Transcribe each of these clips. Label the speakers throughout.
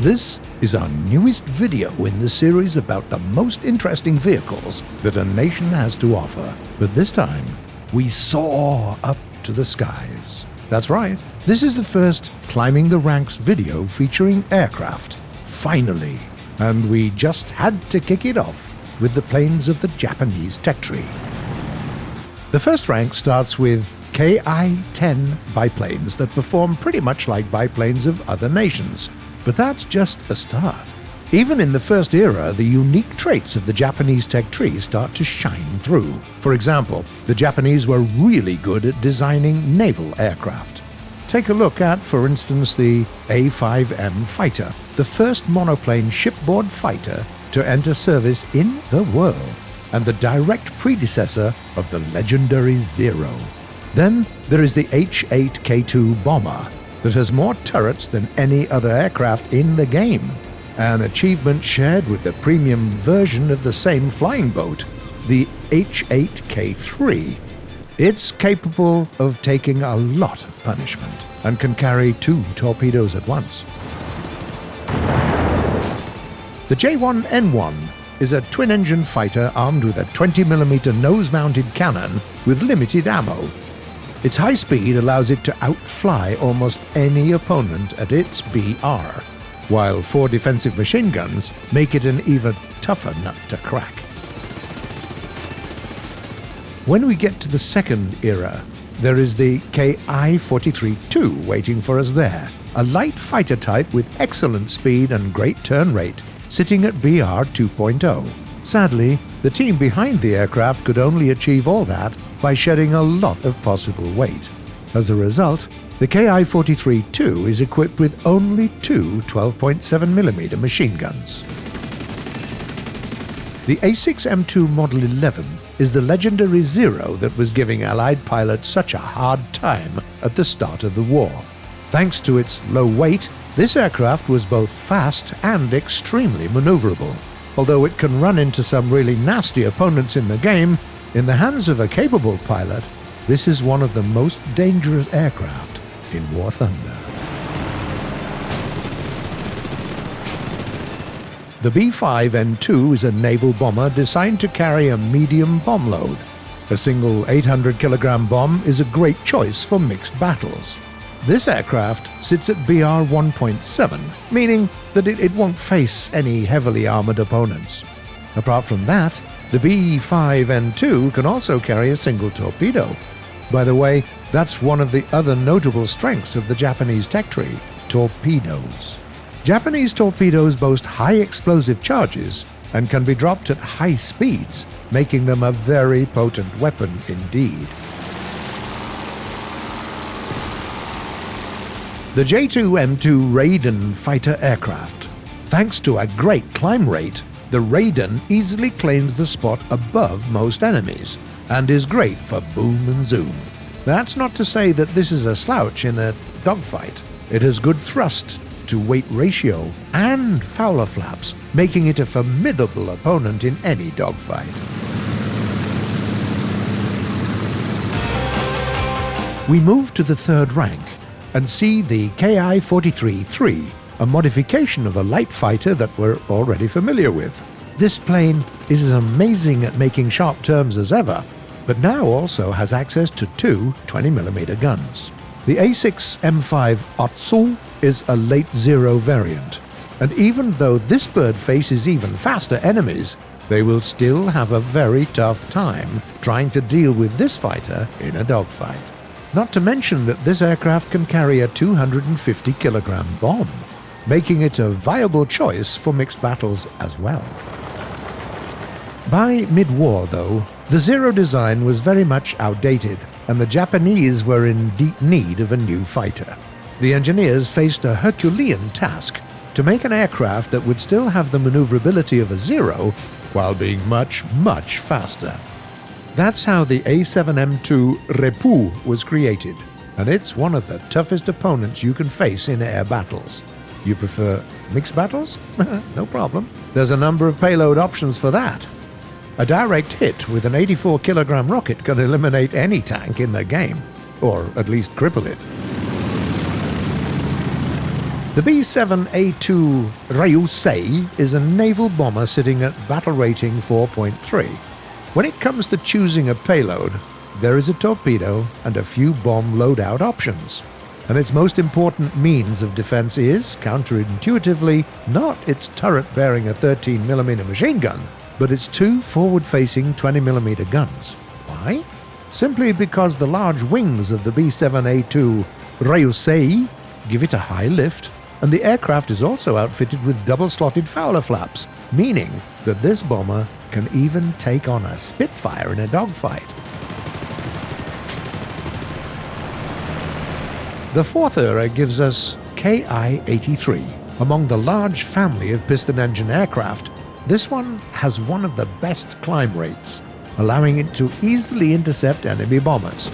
Speaker 1: This is our newest video in the series about the most interesting vehicles that a nation has to offer. But this time, we soar up to the skies. That's right, this is the first Climbing the Ranks video featuring aircraft. Finally! And we just had to kick it off with the planes of the Japanese tech tree. The first rank starts with Ki-10 biplanes that perform pretty much like biplanes of other nations. But that's just a start. Even in the first era, the unique traits of the Japanese tech tree start to shine through. For example, the Japanese were really good at designing naval aircraft. Take a look at, for instance, the A5M fighter, the first monoplane shipboard fighter to enter service in the world, and the direct predecessor of the legendary Zero. Then there is the H-8K2 bomber, that has more turrets than any other aircraft in the game, an achievement shared with the premium version of the same flying boat, the H-8K3. It's capable of taking a lot of punishment and can carry 2 torpedoes at once. The J1N1 is a twin-engine fighter armed with a 20mm nose-mounted cannon with limited ammo. Its high speed allows it to outfly almost any opponent at its BR, while 4 defensive machine guns make it an even tougher nut to crack. When we get to the second era, there is the Ki43 II waiting for us there, a light fighter type with excellent speed and great turn rate, sitting at BR 2.0. Sadly, the team behind the aircraft could only achieve all that by shedding a lot of possible weight. As a result, the Ki43 II is equipped with only 2 12.7mm machine guns. The A6M2 Model 11 is the legendary Zero that was giving Allied pilots such a hard time at the start of the war. Thanks to its low weight, this aircraft was both fast and extremely maneuverable. Although it can run into some really nasty opponents in the game, in the hands of a capable pilot, this is one of the most dangerous aircraft in War Thunder. The B7A2 is a naval bomber designed to carry a medium bomb load. A single 800-kilogram bomb is a great choice for mixed battles. This aircraft sits at BR 1.7, meaning that it won't face any heavily armored opponents. Apart from that, the B7A2 can also carry a single torpedo. By the way, that's one of the other notable strengths of the Japanese tech tree: torpedoes. Japanese torpedoes boast high explosive charges and can be dropped at high speeds, making them a very potent weapon indeed. The J2M2 Raiden fighter aircraft. Thanks to a great climb rate, the Raiden easily claims the spot above most enemies, and is great for boom and zoom. That's not to say that this is a slouch in a dogfight. It has good thrust to weight ratio and Fowler flaps, making it a formidable opponent in any dogfight. We move to the third rank and see the Ki43 III, a modification of a light fighter that we're already familiar with. This plane is as amazing at making sharp turns as ever, but now also has access to 2 20mm guns. The A6M5 Otsu is a late Zero variant, and even though this bird faces even faster enemies, they will still have a very tough time trying to deal with this fighter in a dogfight. Not to mention that this aircraft can carry a 250-kilogram bomb, making it a viable choice for mixed battles as well. By mid-war, though, the Zero design was very much outdated, and the Japanese were in deep need of a new fighter. The engineers faced a Herculean task to make an aircraft that would still have the maneuverability of a Zero while being much, much faster. That's how the A7M2 Repou was created, and it's one of the toughest opponents you can face in air battles. You prefer mixed battles? No problem. There's a number of payload options for that. A direct hit with an 84-kilogram rocket can eliminate any tank in the game, or at least cripple it. The B7A2 Ryusei is a naval bomber sitting at battle rating 4.3. When it comes to choosing a payload, there is a torpedo and a few bomb loadout options. And its most important means of defense is, counterintuitively, not its turret bearing a 13mm machine gun, but its two forward-facing 20mm guns. Why? Simply because the large wings of the B7A2 Ryusei give it a high lift, and the aircraft is also outfitted with double-slotted Fowler flaps, meaning that this bomber can even take on a Spitfire in a dogfight. The fourth era gives us Ki43. Among the large family of piston-engine aircraft, this one has one of the best climb rates, allowing it to easily intercept enemy bombers.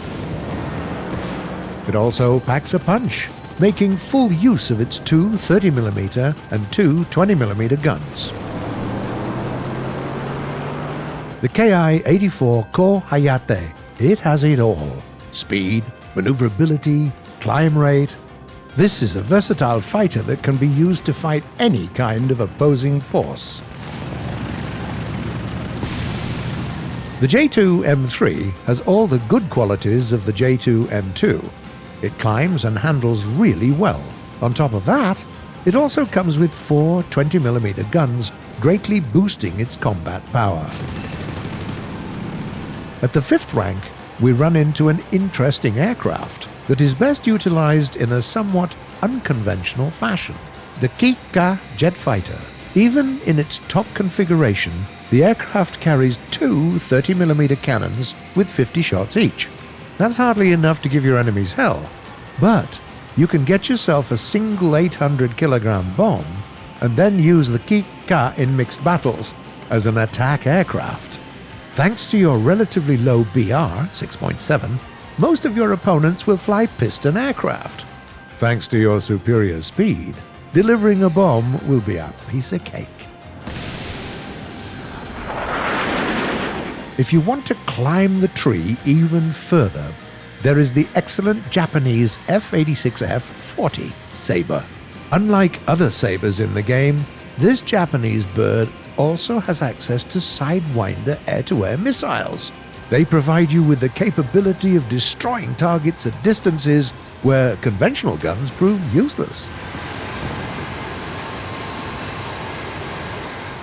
Speaker 1: It also packs a punch, making full use of its two 30mm and two 20mm guns. The Ki-84 Hayate, it has it all. Speed, maneuverability, climb rate. This is a versatile fighter that can be used to fight any kind of opposing force. The J2M3 has all the good qualities of the J2M2. It climbs and handles really well. On top of that, it also comes with four 20mm guns, greatly boosting its combat power. At the fifth rank, we run into an interesting aircraft that is best utilized in a somewhat unconventional fashion. The Kika jet fighter. Even in its top configuration, the aircraft carries two 30mm cannons with 50 shots each. That's hardly enough to give your enemies hell, but you can get yourself a single 800-kilogram bomb and then use the Kika in mixed battles as an attack aircraft. Thanks to your relatively low BR, 6.7, most of your opponents will fly piston aircraft. Thanks to your superior speed, delivering a bomb will be a piece of cake. If you want to climb the tree even further, there is the excellent Japanese F-86F-40 Saber. Unlike other Sabers in the game, this Japanese bird also has access to Sidewinder air-to-air missiles. They provide you with the capability of destroying targets at distances where conventional guns prove useless.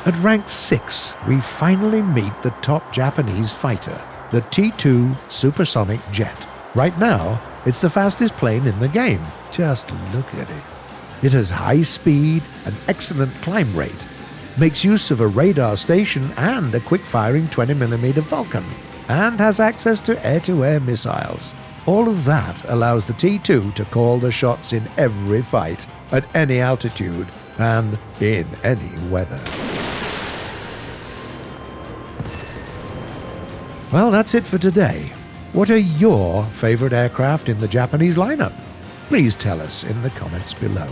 Speaker 1: At rank 6, we finally meet the top Japanese fighter, the T2 Supersonic jet. Right now, it's the fastest plane in the game. Just look at it. It has high speed and excellent climb rate, makes use of a radar station and a quick-firing 20mm Vulcan, and has access to air-to-air missiles. All of that allows the T2 to call the shots in every fight, at any altitude, and in any weather. Well, that's it for today. What are your favorite aircraft in the Japanese lineup? Please tell us in the comments below.